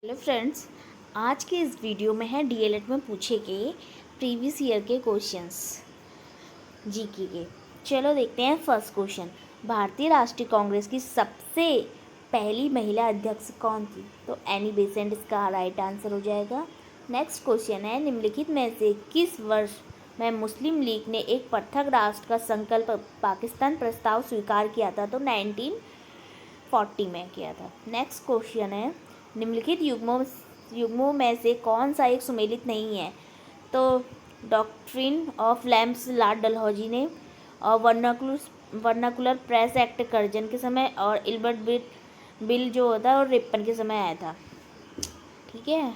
Hello friends, आज के इस वीडियो में है डीएलएड में पूछे गए प्रीवियस ईयर के क्वेश्चंस जीके के। चलो देखते हैं फर्स्ट क्वेश्चन। भारतीय राष्ट्रीय कांग्रेस की सबसे पहली महिला अध्यक्ष कौन थी? तो एनी बेसेंट इसका राइट आंसर हो जाएगा। नेक्स्ट क्वेश्चन है, निम्नलिखित में से किस वर्ष में मुस्लिम लीग ने एक पृथक राष्ट्र का संकल्प पाकिस्तान प्रस्ताव स्वीकार किया था? तो 1940 में किया था। नेक्स्ट क्वेश्चन है, निम्नलिखित युग्मों में से कौन सा एक सुमेलित नहीं है? तो doctrine of lamps Lord Dalhousie ने, और वर्नाकुलर प्रेस एक्ट कर्जन के समय, और इल्बर्ट बिल जो होता है और रिपन के समय आया था। ठीक है।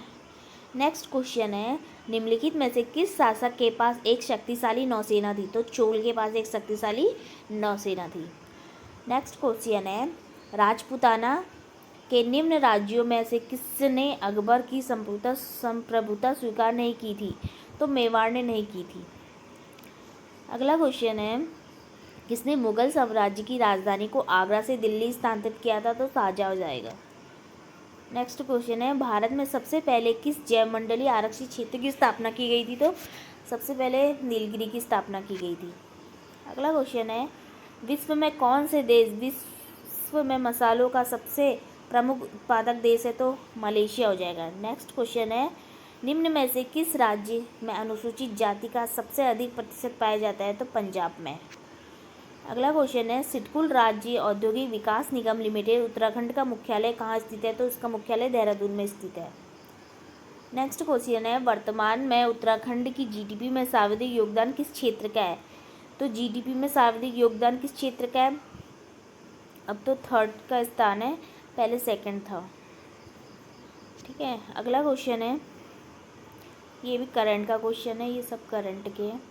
नेक्स्ट क्वेश्चन है, निम्नलिखित में से किस शासक के पास एक शक्तिशाली नौसेना थी? तो चोल के पास एक शक्तिशाली नौसेना थी। नेक्स्ट क्वेश्चन है, राजपूताना के निम्न राज्यों में से किसने अकबर की संप्रभुता स्वीकार नहीं की थी? तो मेवाड़ ने नहीं की थी। अगला क्वेश्चन है, किसने मुगल साम्राज्य की राजधानी को आगरा से दिल्ली स्थानांतरित किया था? तो शाहजहां हो जाएगा। नेक्स्ट क्वेश्चन है, भारत में सबसे पहले किस जैवमंडलीय आरक्षित क्षेत्र की स्थापना की गई थी? तो सबसे पहले नीलगिरी की स्थापना की गई थी। अगला क्वेश्चन है, विश्व में कौन से देश विश्व में मसालों का सबसे प्रमुख उत्पादक देश है? तो मलेशिया हो जाएगा। नेक्स्ट क्वेश्चन है, निम्न में से किस राज्य में अनुसूचित जाति का सबसे अधिक प्रतिशत पाया जाता है? तो पंजाब में। अगला क्वेश्चन है, सिडकुल राज्य औद्योगिक विकास निगम लिमिटेड उत्तराखंड का मुख्यालय कहाँ स्थित है? तो इसका मुख्यालय देहरादून में स्थित है। नेक्स्ट क्वेश्चन है, वर्तमान में उत्तराखंड की जीडीपी में सर्वाधिक योगदान किस क्षेत्र का है? तो जीडीपी में सर्वाधिक योगदान किस क्षेत्र का है? अब तो थर्ड का स्थान है, पहले सेकंड था। ठीक है। अगला क्वेश्चन है, ये भी करंट का क्वेश्चन है, ये सब करंट के हैं।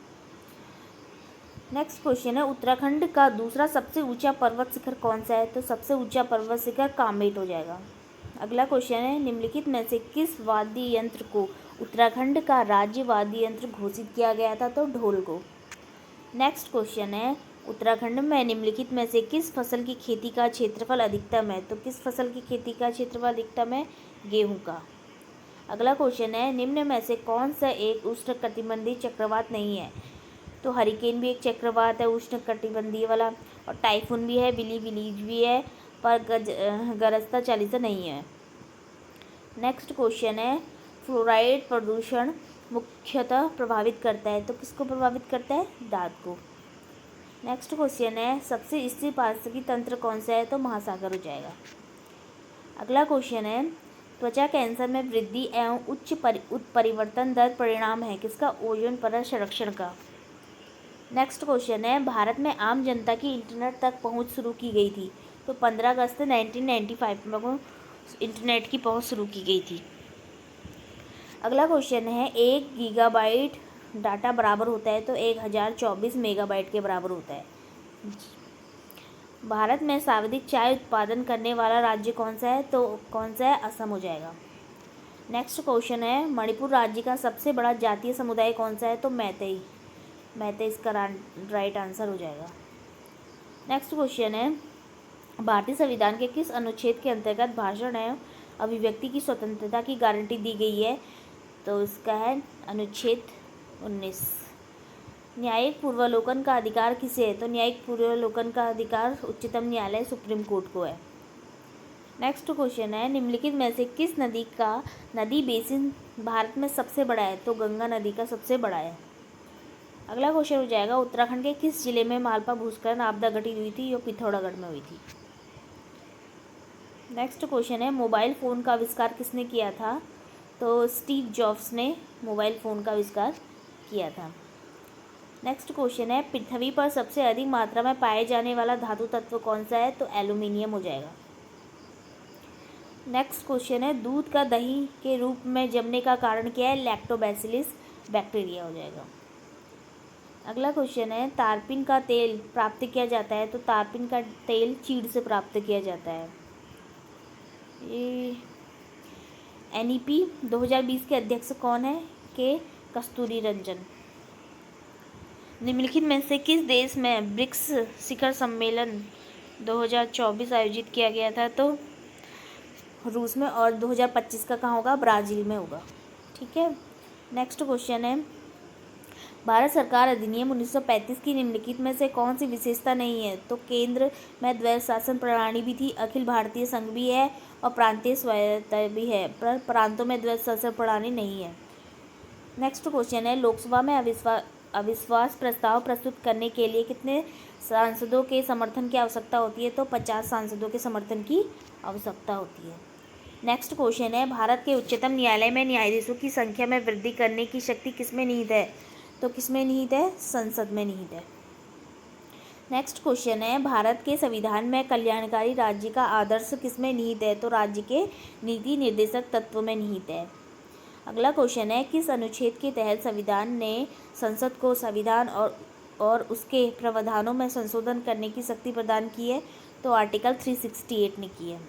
नेक्स्ट क्वेश्चन है, उत्तराखंड का दूसरा सबसे ऊंचा पर्वत शिखर कौन सा है? तो सबसे ऊंचा पर्वत शिखर कामेट हो जाएगा। अगला क्वेश्चन है, निम्नलिखित में से किस वाद्य यंत्र को उत्तराखंड का राज्य वाद्य यंत्र घोषित किया गया था? तो ढोल को। नेक्स्ट क्वेश्चन है, उत्तराखंड में निम्नलिखित में से किस फसल की खेती का क्षेत्रफल अधिकतम है? तो किस फसल की खेती का क्षेत्रफल अधिकतम है? गेहूं का। अगला क्वेश्चन है, निम्न में से कौन सा एक उष्णकटिबंधीय चक्रवात नहीं है? तो हरिकेन भी एक चक्रवात है उष्णकटिबंधीय वाला, और टाइफून भी है, विलीज भी है, पर गरजता चालीसा नहीं है। नेक्स्ट क्वेश्चन है, फ्लोराइड प्रदूषण मुख्यतः प्रभावित करता है? तो किसको प्रभावित करता है? दांत को। नेक्स्ट क्वेश्चन है, सबसे स्थिर पारिस्थितिकी तंत्र कौन सा है? तो महासागर हो जाएगा। अगला क्वेश्चन है, त्वचा कैंसर में वृद्धि एवं उच्च उत्परिवर्तन दर परिणाम है किसका? ओजोन परत संरक्षण का। नेक्स्ट क्वेश्चन है, भारत में आम जनता की इंटरनेट तक पहुंच शुरू की गई थी? तो 15 अगस्त 1995 में इंटरनेट की पहुंच शुरू की गई थी। अगला क्वेश्चन है, 1 गीगाबाइट डाटा बराबर होता है? तो 1024 मेगाबाइट के बराबर होता है। भारत में सर्वाधिक चाय उत्पादन करने वाला राज्य कौन सा है? तो कौन सा है? असम हो जाएगा। नेक्स्ट क्वेश्चन है, मणिपुर राज्य का सबसे बड़ा जातीय समुदाय कौन सा है? तो मैतेई इसका राइट आंसर हो जाएगा। नेक्स्ट क्वेश्चन है, भारतीय संविधान के किस अनुच्छेद के अंतर्गत भाषण एवं अभिव्यक्ति की स्वतंत्रता की गारंटी दी गई है? तो इसका है अनुच्छेद 19। न्यायिक पूर्वावलोकन का अधिकार किसे है? तो न्यायिक पूर्वावलोकन का अधिकार उच्चतम न्यायालय सुप्रीम कोर्ट को है। नेक्स्ट क्वेश्चन है, निम्नलिखित में से किस नदी का नदी बेसिन भारत में सबसे बड़ा है? तो गंगा नदी का सबसे बड़ा है। अगला क्वेश्चन हो जाएगा, उत्तराखंड के किस जिले में मालपा भूस्खलन आपदा घटित हुई थी? ये पिथौरागढ़ में हुई थी। नेक्स्ट क्वेश्चन है, मोबाइल फ़ोन का आविष्कार किसने किया था? तो स्टीव जॉब्स ने मोबाइल फ़ोन का आविष्कार किया था। नेक्स्ट क्वेश्चन है, पृथ्वी पर सबसे अधिक मात्रा में पाए जाने वाला धातु तत्व कौन सा है? तो एल्यूमिनियम हो जाएगा। नेक्स्ट क्वेश्चन है, दूध का दही के रूप में जमने का कारण क्या है? लैक्टोबैसिलस बैक्टीरिया हो जाएगा। अगला क्वेश्चन है, तारपीन का तेल प्राप्त किया जाता है? तो तारपीन का तेल चीड़ से प्राप्त किया जाता है। ये NEP 2020 के अध्यक्ष कौन है? के कस्तूरी रंजन। निम्नलिखित में से किस देश में ब्रिक्स शिखर सम्मेलन 2024 आयोजित किया गया था? तो रूस में, और 2025 का कहाँ होगा, ब्राज़ील में होगा। ठीक है। नेक्स्ट क्वेश्चन है, भारत सरकार अधिनियम 1935 की निम्नलिखित में से कौन सी विशेषता नहीं है? तो केंद्र में द्वैध शासन प्रणाली भी थी, अखिल भारतीय संघ भी है और प्रांतीय स्वायत्तता भी है, पर प्रांतों में द्वैध शासन प्रणाली नहीं है। नेक्स्ट क्वेश्चन है, लोकसभा में अविश्वास प्रस्ताव प्रस्तुत करने के लिए कितने सांसदों के समर्थन की आवश्यकता होती है? तो 50 सांसदों के समर्थन की आवश्यकता होती है। नेक्स्ट क्वेश्चन है, भारत के उच्चतम न्यायालय में न्यायाधीशों की संख्या में वृद्धि करने की शक्ति किसमें निहित है? तो किसमें निहित है? संसद में निहित है। नेक्स्ट क्वेश्चन है, भारत के संविधान में कल्याणकारी राज्य का आदर्श किसमें निहित है? तो राज्य के नीति निर्देशक तत्व में निहित है। अगला क्वेश्चन है, किस अनुच्छेद के तहत संविधान ने संसद को संविधान और उसके प्रावधानों में संशोधन करने की शक्ति प्रदान की है? तो आर्टिकल 368 ने की है।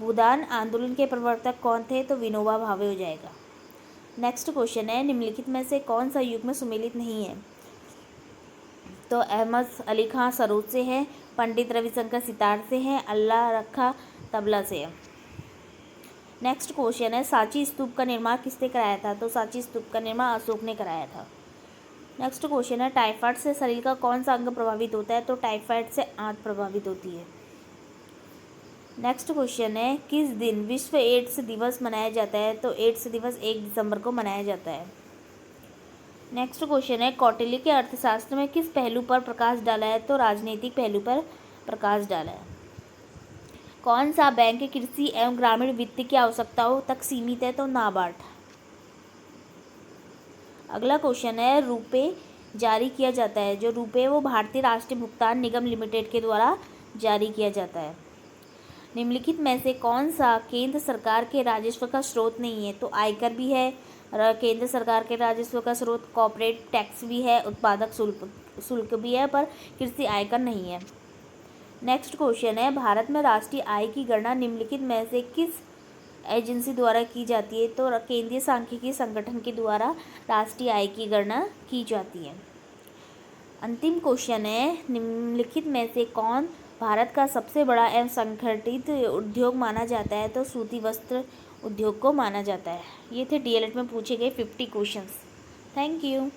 भूदान आंदोलन के प्रवर्तक कौन थे? तो विनोबा भावे हो जाएगा। नेक्स्ट क्वेश्चन है, निम्नलिखित में से कौन सा युग्म सुमेलित नहीं है? तो अहमद अली खां सरोद से है, पंडित रविशंकर सितार से है, अल्लाह रखा तबला से है। नेक्स्ट क्वेश्चन है, सांची स्तूप का निर्माण किसने कराया था? तो सांची स्तूप का निर्माण अशोक ने कराया था। नेक्स्ट क्वेश्चन है, टाइफाइड से शरीर का कौन सा अंग प्रभावित होता है? तो टाइफाइड से आंत प्रभावित होती है। नेक्स्ट क्वेश्चन है, किस दिन विश्व एड्स दिवस मनाया जाता है? तो एड्स दिवस 1 दिसंबर को मनाया जाता है। नेक्स्ट क्वेश्चन है, कौटिल्य के अर्थशास्त्र में किस पहलू पर प्रकाश डाला है? तो राजनीतिक पहलू पर प्रकाश डाला है। कौन सा बैंक कृषि एवं ग्रामीण वित्त की आवश्यकताओं तक सीमित है? तो नाबार्ड। अगला क्वेश्चन है, रुपए जारी किया जाता है, जो रुपए वो भारतीय राष्ट्रीय भुगतान निगम लिमिटेड के द्वारा जारी किया जाता है। निम्नलिखित में से कौन सा केंद्र सरकार के राजस्व का स्रोत नहीं है? तो आयकर भी है, केंद्र सरकार के राजस्व का स्रोत, कॉर्पोरेट टैक्स भी है, उत्पादक शुल्क भी है, पर कृषि आयकर नहीं है। नेक्स्ट क्वेश्चन है, भारत में राष्ट्रीय आय की गणना निम्नलिखित में से किस एजेंसी द्वारा की जाती है? तो केंद्रीय सांख्यिकी संगठन के द्वारा राष्ट्रीय आय की गणना की जाती है। अंतिम क्वेश्चन है, निम्नलिखित में से कौन भारत का सबसे बड़ा एवं संगठित उद्योग माना जाता है? तो सूती वस्त्र उद्योग को माना जाता है। ये थे डीएलएड में पूछे गए 50 क्वेश्चंस। Thank you.